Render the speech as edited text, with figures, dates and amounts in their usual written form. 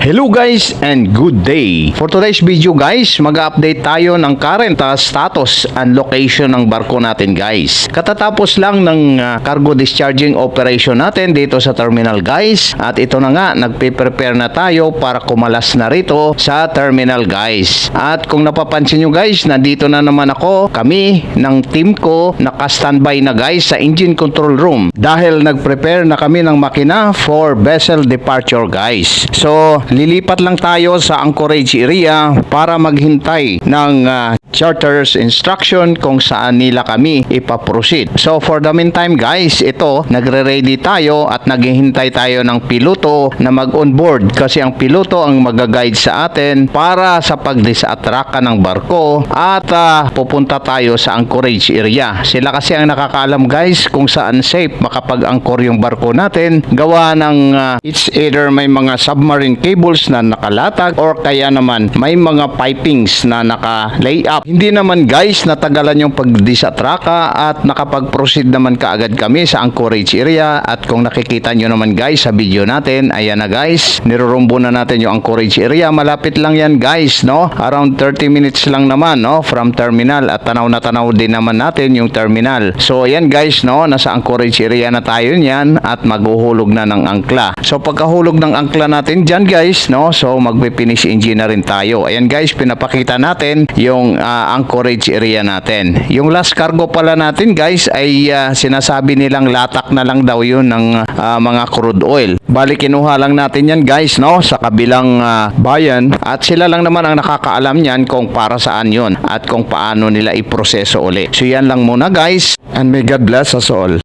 Hello guys and good day. For today's video guys, mag-update tayo ng current status and location ng barko natin guys. Katatapos lang ng cargo discharging operation natin dito sa terminal guys. At ito na nga, nagpe-prepare na tayo para kumalas na rito sa terminal guys. At kung napapansin nyo guys, nandito na naman kami ng team ko, naka-standby na guys sa engine control room. Dahil nag-prepare na kami ng makina for vessel departure guys. So, lilipat lang tayo sa anchorage area para maghintay ng charter's instruction kung saan nila kami ipaproceed. So for the meantime guys, ito nagre-ready tayo at naghihintay tayo ng piloto na mag-onboard kasi ang piloto ang mag-guide sa atin para sa pag-disatraka ng barko at pupunta tayo sa anchorage area. Sila kasi ang nakakaalam guys kung saan safe makapag-anchor yung barko natin gawa ng it's either may mga submarine cables na nakalatag or kaya naman may mga pipings na naka-lay up. Hindi naman guys natagalan yung pag-disatraka at nakapag-proceed naman kaagad kami sa anchorage area. At kung nakikita nyo naman guys sa video natin, ayan na guys, nirurumbo na natin yung anchorage area. Malapit lang yan guys, no? Around 30 minutes lang naman, no? From terminal, at tanaw na tanaw din naman natin yung terminal. So ayan guys, no? Nasa anchorage area na tayo niyan at maghuhulog na ng angkla. So pagkahulog ng angkla natin dyan guys, no? So magpe-finish engine na rin tayo. Ayan guys, pinapakita natin yung anchorage area natin. Yung last cargo pala natin guys ay sinasabi nilang latak na lang daw yun ng mga crude oil. Bali kinuha lang natin yan guys, no? Sa kabilang bayan, at sila lang naman ang nakakaalam niyan kung para saan yun at kung paano nila iproseso uli. So yan lang muna guys, and may God bless us all.